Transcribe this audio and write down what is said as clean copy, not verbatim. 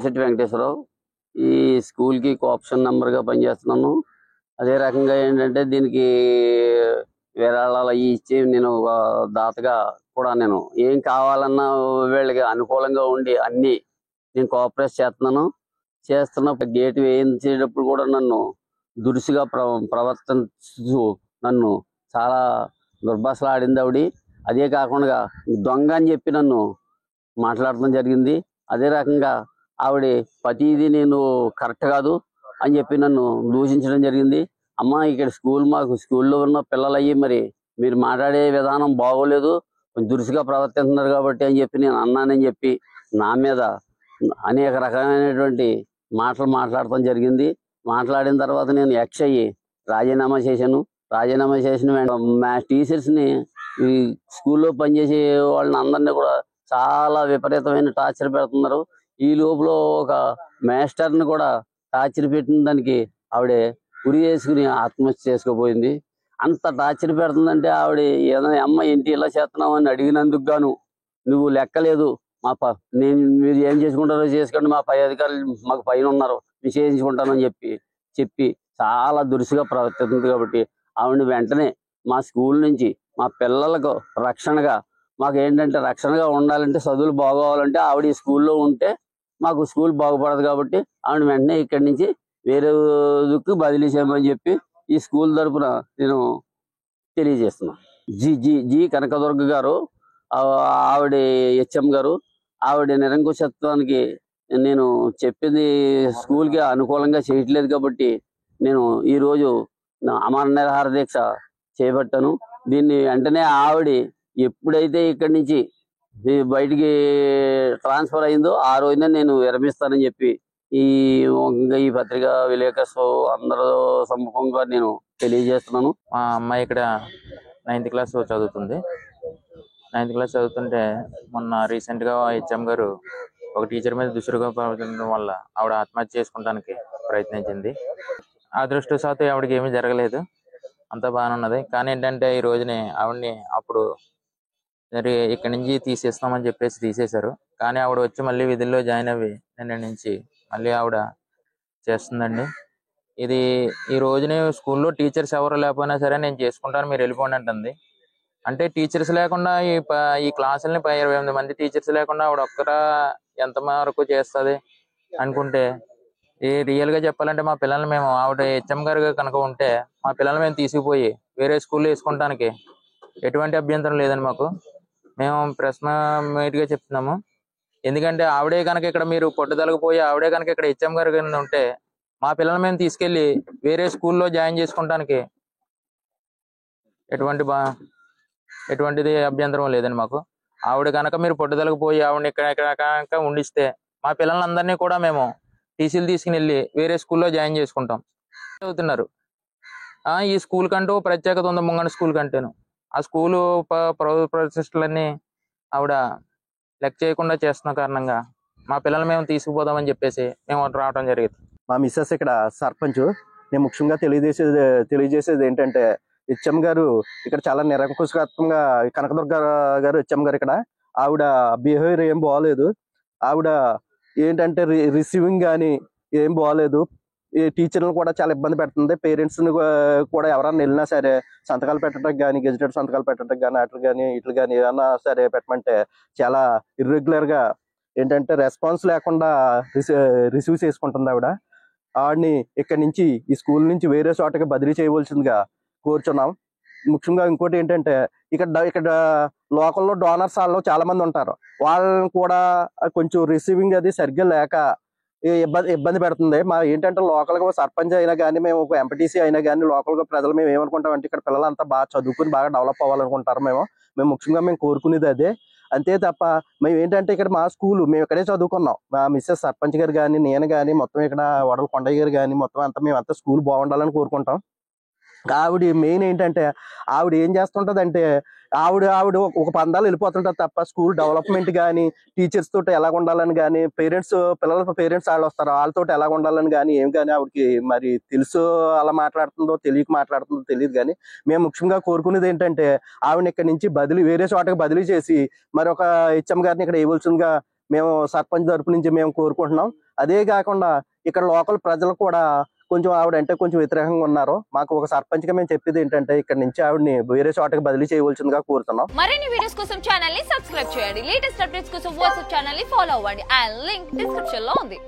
బొలిశెట్టి వెంకటేశ్వరరావు. ఈ స్కూల్కి కోఆప్షన్ మెంబర్గా పనిచేస్తున్నాను. అదే రకంగా ఏంటంటే దీనికి విరాళాలు అవి ఇచ్చి నేను ఒక దాతగా కూడా నేను ఏం కావాలన్నా వీళ్ళకి అనుకూలంగా ఉండి అన్ని నేను కోఆపరేట్ చేస్తున్నప్పుడు గేట్ వేయించేటప్పుడు కూడా నన్ను దురుసుగా ప్రవర్తిస్తూ నన్ను చాలా దుర్భాషలు ఆడింది ఆవిడ. అదే కాకుండా దొంగ అని చెప్పి నన్ను మాట్లాడటం జరిగింది. అదే రకంగా ఆవిడ ప్రతిదీ నేను కరెక్ట్ కాదు అని చెప్పి నన్ను దూషించడం జరిగింది. అమ్మ ఇక్కడ మాకు స్కూల్లో ఉన్న పిల్లలు అయ్యి మరి మీరు మాట్లాడే విధానం బాగోలేదు, దురుసుగా ప్రవర్తిస్తున్నారు కాబట్టి అని చెప్పి నేను అన్నానని చెప్పి నా మీద అనేక రకమైనటువంటి మాట్లాడటం జరిగింది. మాట్లాడిన తర్వాత నేను ఎక్స్ అయ్యి రాజీనామా చేశాను. రాజీనామా చేసిన మా టీచర్స్ని, ఈ స్కూల్లో పనిచేసే వాళ్ళని అందరినీ కూడా చాలా విపరీతమైన టార్చర్ పెడుతున్నారు. ఈ లోపల ఒక మాస్టర్ని కూడా టార్చర్ పెట్టిన దానికి ఆవిడ ఉరి చేసుకుని ఆత్మహత్య చేసుకోపోయింది. అంత టార్చర్ పెడుతుందంటే ఆవిడ ఏదైనా అమ్మ ఏంటి ఇలా చేస్తున్నావు అని అడిగినందుకు గాను నువ్వు లెక్కలేదు, మీరు ఏం చేసుకుంటారో చేసుకోండి, మా పై అధికారులు మాకు పైన ఉన్నారు, నేను చేయించుకుంటానని చెప్పి చాలా దురుసుగా ప్రవర్తిస్తుంది. కాబట్టి ఆవిడ వెంటనే మా స్కూల్ నుంచి మా పిల్లలకు రక్షణగా, మాకు ఏంటంటే రక్షణగా ఉండాలంటే చదువులు బాగోవాలంటే ఆవిడ ఈ స్కూల్లో ఉంటే మాకు స్కూల్ బాగుపడదు. కాబట్టి ఆవిడ వెంటనే ఇక్కడి నుంచి వేరే దిక్కు బదిలీ చేయమని చెప్పి ఈ స్కూల్ తరఫున నేను తెలియజేస్తున్నాను. జి కనకదుర్గ గారు, ఆవిడ హెచ్ఎం గారు, ఆవిడ నిరంకుశత్వానికి నేను చెప్పింది స్కూల్కి అనుకూలంగా చేయట్లేదు కాబట్టి నేను ఈరోజు అమర నిరాహార దీక్ష చేపట్టాను. దీన్ని వెంటనే ఆవిడ ఎప్పుడైతే ఇక్కడి నుంచి బయటికి ట్రాన్స్ఫర్ అయిందో ఆ రోజున నేను విరమిస్తానని చెప్పి ఈ పత్రికా విలేకరులు అందరూ సమ్ముఖంగా నేను తెలియజేస్తున్నాను. మా అమ్మాయి ఇక్కడ 9th క్లాస్ చదువుతుంది. 9th క్లాస్ చదువుతుంటే మొన్న రీసెంట్గా హెచ్ఎం గారు ఒక టీచర్ మీద దుస్తుగా ప్రవర్తించడం వల్ల ఆవిడ ఆత్మహత్య చేసుకోవడానికి ప్రయత్నించింది. అదృష్టవశాత్తు ఆవిడకి ఏమీ జరగలేదు, అంతా బాగానే ఉన్నది. కానీ ఏంటంటే ఈ రోజుని ఆవిడని అప్పుడు ఇక్కడి నుంచి తీసేస్తామని చెప్పేసి తీసేశారు. కానీ ఆవిడ వచ్చి మళ్ళీ విధుల్లో జాయిన్ అవ్వి నిన్న నుంచి మళ్ళీ ఆవిడ చేస్తుందండి. ఇది ఈ రోజుని స్కూల్లో టీచర్స్ ఎవరు లేకపోయినా సరే నేను చేసుకుంటాను, మీరు వెళ్ళిపోండి అంటుంది. అంటే టీచర్స్ లేకుండా ఈ క్లాసుల్ని 28 మంది టీచర్స్ లేకుండా ఆవిడ ఒక్కరా ఎంత వరకు చేస్తుంది అనుకుంటే, ఈ రియల్గా చెప్పాలంటే మా పిల్లల్ని మేము ఆవిడ హెచ్ఎం గారు కనుక ఉంటే మా పిల్లల్ని మేము తీసుకుపోయి వేరే స్కూల్లో వేసుకుంటానికి ఎటువంటి అభ్యంతరం లేదని మేము ప్రశ్న మీట్గా చెప్తున్నాము. ఎందుకంటే ఆవిడే కనుక ఇక్కడ మీరు పట్టుదలకు పోయి ఆవిడే కనుక ఇక్కడ హెచ్ఎం గారు కనుక ఉంటే మా పిల్లల్ని మేము తీసుకెళ్ళి వేరే స్కూల్లో జాయిన్ చేసుకుంటానికి ఎటువంటిది అభ్యంతరం లేదండి మాకు. ఆవిడ కనుక మీరు పట్టుదలకు పోయి ఆవిడని ఇక్కడ కనుక ఉండిస్తే మా పిల్లలందరినీ కూడా మేము టీసీలు తీసుకుని వెళ్ళి వేరే స్కూల్లో జాయిన్ చేసుకుంటాం. చదువుతున్నారు. ఈ స్కూల్ కంటూ ప్రత్యేకత ఉంది, ముంగండ స్కూల్ కంటేను. ఆ స్కూలు ప్రభుత్వ ప్రతిష్టలన్నీ ఆవిడ లెక్క చేయకుండా చేస్తున్న కారణంగా మా పిల్లలు మేము తీసుకుపోదామని చెప్పేసి మేము రావడం జరిగింది. మా మిస్సెస్ ఇక్కడ సర్పంచ్. నేను ముఖ్యంగా తెలియజేసేది ఏంటంటే హెచ్ఎం గారు ఇక్కడ చాలా నిరంకుశత్వంగా, కనకదుర్గ గారు హెచ్ఎం గారు ఇక్కడ ఆవిడ బిహేవియర్ ఏం బాగోలేదు. ఆవిడ ఏంటంటే రిసీవింగ్ కానీ ఏం బాగోలేదు. ఈ టీచర్లను కూడా చాలా ఇబ్బంది పెడుతుంది. పేరెంట్స్ని కూడా ఎవరన్నా వెళ్ళినా సరే సంతకాలు పెట్టడానికి కానీ, గెజిటెడ్ సంతకాలు పెట్టడానికి కానీ, ఇట్లు కానీ ఏమన్నా సరే పెట్టమంటే చాలా ఇర్రెగ్యులర్గా ఏంటంటే రెస్పాన్స్ లేకుండా రిసీవ్ చేసుకుంటుంది ఆవిడ. ఆవిడని ఇక్కడి నుంచి ఈ స్కూల్ నుంచి వేరే చోటకి బదిలీ చేయవలసిందిగా కోరుచున్నాం. ముఖ్యంగా ఇంకోటి ఏంటంటే ఇక్కడ లోకల్లో డోనర్స్ వాళ్ళు చాలా మంది ఉంటారు. వాళ్ళని కూడా కొంచెం రిసీవింగ్ అది సరిగ్గా లేక ఇబ్బంది పెడుతుంది. మా ఏంటంటే లోకల్గా సర్పంచ్ అయినా కానీ, మేము ఒక ఎంపీటీసీ అయినా కానీ లోకల్గా ప్రజలు మేము ఏమనుకుంటాం అంటే ఇక్కడ పిల్లలంతా బాగా చదువుకుని బాగా డెవలప్ అవ్వాలనుకుంటారు. మేము ముఖ్యంగా కోరుకునేది అదే. అంతే తప్ప మేము ఏంటంటే ఇక్కడ మా స్కూలు మేము ఇక్కడే చదువుకున్నాం. మా మిస్సెస్ సర్పంచ్ గారు కానీ, నేను కానీ, మొత్తం ఇక్కడ వడల కొండయ్య గారు కానీ మొత్తం అంతా మేమంతా స్కూల్ బాగుండాలని కోరుకుంటాం. ఆవిడ మెయిన్ ఏంటంటే ఆవిడ ఏం చేస్తుంటది అంటే ఆవిడ ఒక పందాలు వెళ్ళిపోతుంటది తప్ప స్కూల్ డెవలప్మెంట్ కానీ, టీచర్స్ తోటి ఎలా ఉండాలని కానీ, పిల్లల పేరెంట్స్ వాళ్ళు వస్తారు వాళ్ళతో ఎలా ఉండాలని కానీ ఏం కానీ ఆవిడకి మరి తెలుసు అలా మాట్లాడుతుందో తెలియక మాట్లాడుతుందో తెలియదు. కానీ మేము ముఖ్యంగా కోరుకునేది ఏంటంటే ఆవిడని ఇక్కడ నుంచి వేరే చోటకి బదిలీ చేసి మరి ఒక హెచ్ఎం గారిని ఇక్కడ ఇవ్వాల్సిందిగా మేము సర్పంచ్ తరపు నుంచి మేము కోరుకుంటున్నాం. అదే కాకుండా ఇక్కడ లోకల్ ప్రజలు కూడా కొంచెం ఆవిడ అంటే కొంచెం వ్యతిరేకంగా ఉన్నారు. మాకు ఒక సర్పంచ్ గా మేము చెప్పేది ఏంటంటే ఇక్కడ నుంచి ఆవిడని వేరే చోటకి బదిలీ చేయవలసిందిగా కోరుతున్నాం. మరిన్ని వీడియోస్ కోసం ఛానల్ ని సబ్స్క్రైబ్ చేయండి. లేటెస్ట్ అప్డేట్స్ కోసం వాట్సాప్ ఛానల్ ని ఫాలో అవ్వండి. ఆ లింక్ డిస్క్రిప్షన్ లో ఉంది.